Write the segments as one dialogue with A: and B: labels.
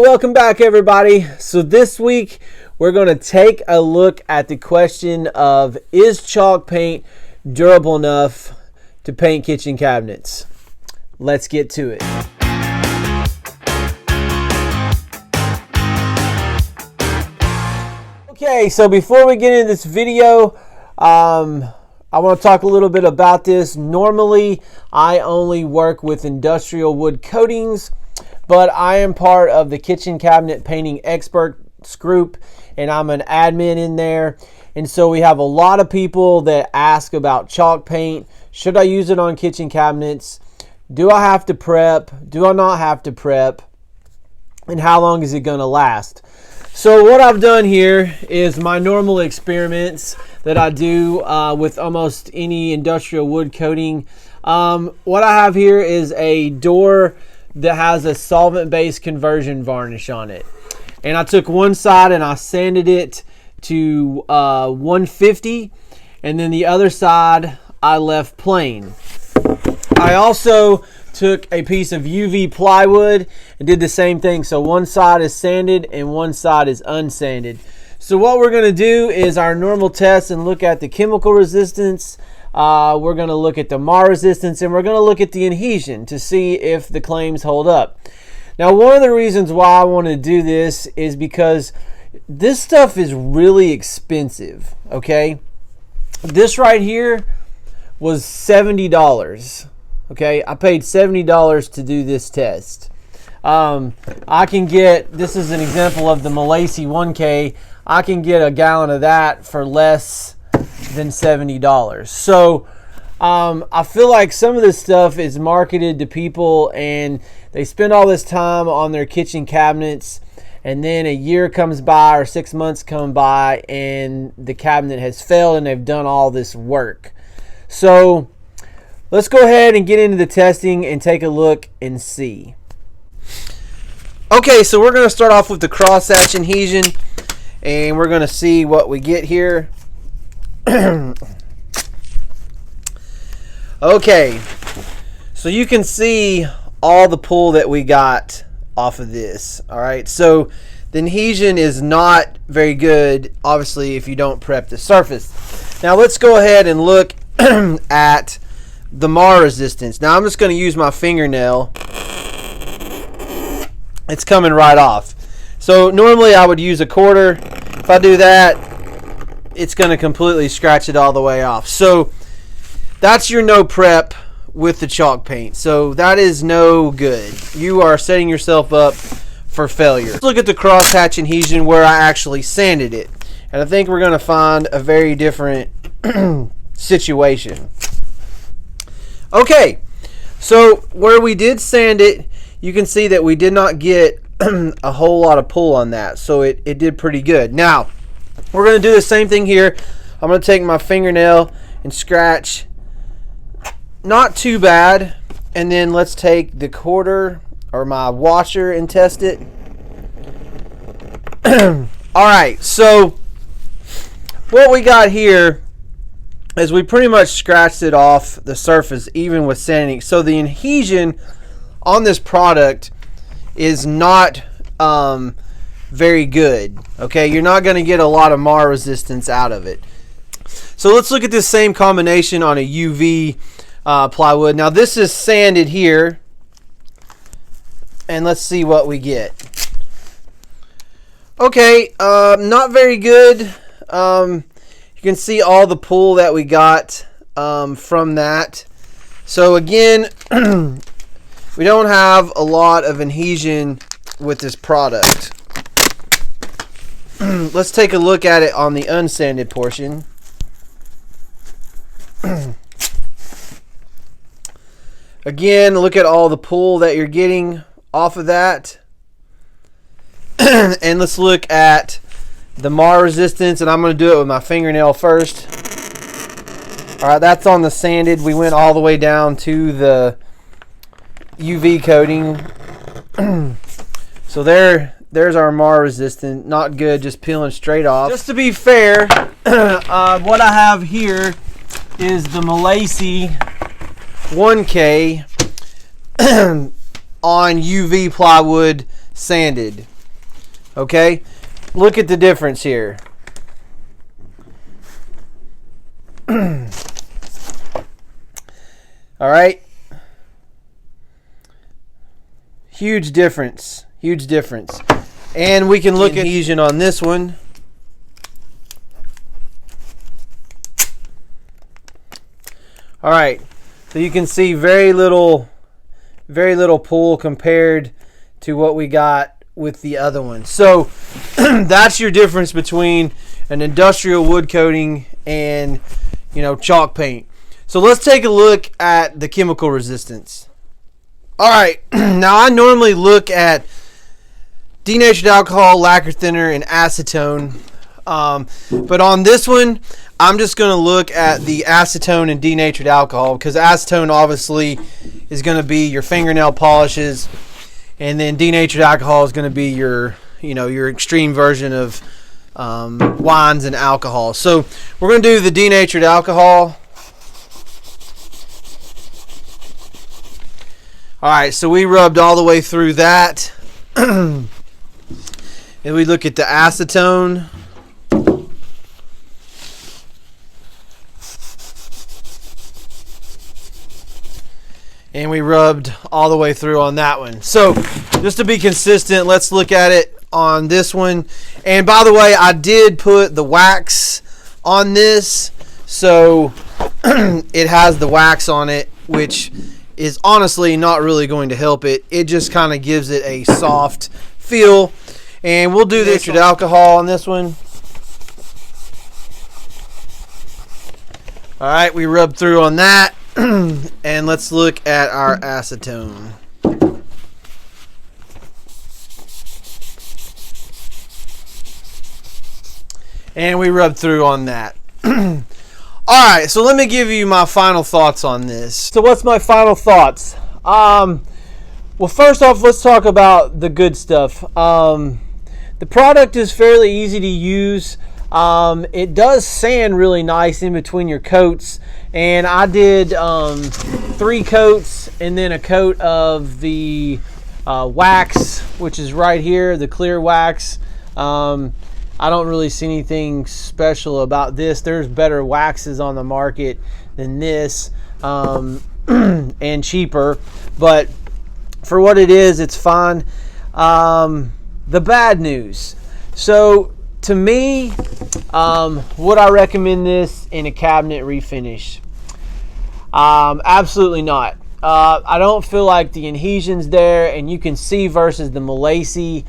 A: Welcome back, everybody. So this week we're going to take a look at the question of, is chalk paint durable enough to paint kitchen cabinets? Let's get to it. Okay, so before we get into this video, I want to talk a little bit about this. Normally, I only work with industrial wood coatings, but I am part of the Kitchen Cabinet Painting Experts group, and I'm an admin in there. And so we have a lot of people that ask about chalk paint. Should I use it on kitchen cabinets? Do I have to prep? Do I not have to prep? And how long is it going to last? So what I've done here is my normal experiments that I do with almost any industrial wood coating. What I have here is a door that has a solvent-based conversion varnish on it. And I took one side and I sanded it to 150, and then the other side I left plain. I also took a piece of UV plywood and did the same thing. So one side is sanded and one side is unsanded. So what we're going to do is our normal test and look at the chemical resistance. We're going to look at the mar resistance, and we're going to look at the adhesion to see if the claims hold up. Now, one of the reasons why I want to do this is because this stuff is really expensive, okay? This right here was $70, okay? I paid $70 to do this test. I can get, this is an example of the Milesi 1K, I can get a gallon of that for less than $70. So I feel like some of this stuff is marketed to people and they spend all this time on their kitchen cabinets, and then a year comes by or 6 months come by and the cabinet has failed and they've done all this work. So let's go ahead and get into the testing and take a look and see. Okay, so we're going to start off with the cross-hatch adhesion, and we're going to see what we get here. Okay, so you can see all the pull that we got off of this. All right, so the adhesion is not very good, obviously, if you don't prep the surface. Now let's go ahead and look at the mar resistance. Now I'm just going to use my fingernail. It's coming right off. So normally I would use a quarter. If I do that, it's going to completely scratch it all the way off. So that's your no prep with the chalk paint. So that is no good. You are setting yourself up for failure. Let's look at the crosshatch adhesion where I actually sanded it. And I think we're going to find a very different situation. Okay, so where we did sand it, you can see that we did not get a whole lot of pull on that. So it did pretty good. Now, we're going to do the same thing here. I'm going to take my fingernail and scratch. Not too bad. And then let's take the quarter or my washer and test it. Alright, so what we got here is we pretty much scratched it off the surface even with sanding. So the adhesion on this product is not very good. Okay, you're not going to get a lot of mar resistance out of it. So let's look at this same combination on a UV plywood. Now this is sanded here, and let's see what we get. Okay, not very good. You can see all the pull that we got from that. So again, we don't have a lot of adhesion with this product. Let's take a look at it on the unsanded portion. Again, look at all the pull that you're getting off of that. And let's look at the mar resistance, and I'm going to do it with my fingernail first. Alright, that's on the sanded. We went all the way down to the UV coating. So there's our mar resistant. Not good, just peeling straight off. Just to be fair, what I have here is the Milesi 1K on UV plywood sanded. Okay, look at the difference here. All right, huge difference, huge difference. And we can look at adhesion on this one. All right, so you can see very little pull compared to what we got with the other one. So that's your difference between an industrial wood coating and, you know, chalk paint. So let's take a look at the chemical resistance. All right, now I normally look at denatured alcohol, lacquer thinner, and acetone. But on this one, I'm just going to look at the acetone and denatured alcohol, because acetone obviously is going to be your fingernail polishes, and then denatured alcohol is going to be your, you know, your extreme version of wines and alcohol. So we're going to do the denatured alcohol. All right, so we rubbed all the way through that. And we look at the acetone. And we rubbed all the way through on that one. So just to be consistent, let's look at it on this one. And by the way, I did put the wax on this. So it has the wax on it, which is honestly not really going to help it. It just kind of gives it a soft feel. And we'll do this with alcohol on this one. All right, we rubbed through on that. And let's look at our acetone. And we rubbed through on that. Alright, so let me give you my final thoughts on this. So what's my final thoughts? Well, first off, let's talk about the good stuff. The product is fairly easy to use. It does sand really nice in between your coats, and I did 3 coats and then a coat of the wax, which is right here, the clear wax. I don't really see anything special about this. There's better waxes on the market than this, and cheaper, but for what it is, it's fine. The bad news. So to me, would I recommend this in a cabinet refinish? Absolutely not. I don't feel like the adhesion's there, and you can see versus the milesi,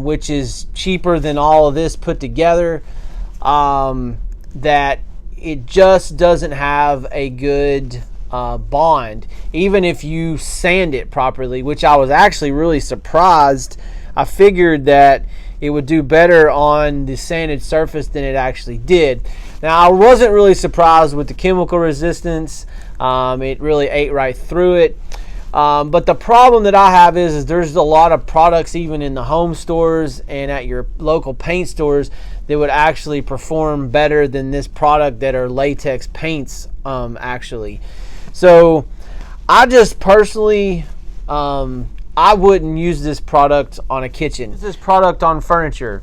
A: which is cheaper than all of this put together, that it just doesn't have a good bond, even if you sand it properly, which I was actually really surprised. I figured that it would do better on the sanded surface than it actually did. Now, I wasn't really surprised with the chemical resistance. It really ate right through it. But the problem that I have is there's a lot of products even in the home stores and at your local paint stores that would actually perform better than this product, that are latex paints actually. So I just personally, I wouldn't use this product on a kitchen. Use this product on furniture.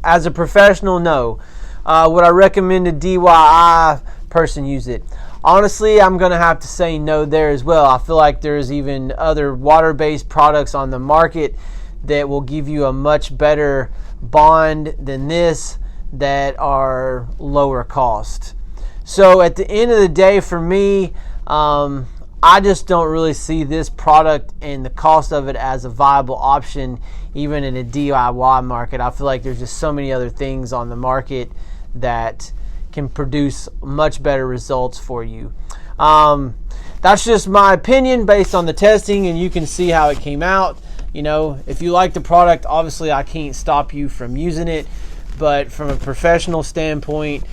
A: As a professional, no. Would I recommend a DIY person use it? Honestly, I'm going to have to say no there as well. I feel like there's even other water-based products on the market that will give you a much better bond than this, that are lower cost. So at the end of the day, for me, I just don't really see this product and the cost of it as a viable option, even in a DIY market. I feel like there's just so many other things on the market that can produce much better results for you. That's just my opinion based on the testing, and you can see how it came out. You know, if you like the product, obviously I can't stop you from using it, but from a professional standpoint,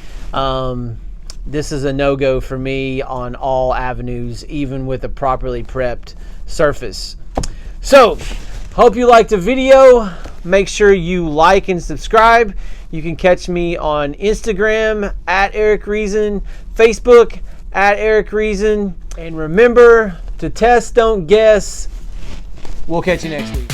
A: this is a no-go for me on all avenues, even with a properly prepped surface. So, hope you liked the video. Make sure you like and subscribe. You can catch me on Instagram at Eric Reason, Facebook at Eric Reason, and remember to test, don't guess. We'll catch you next week.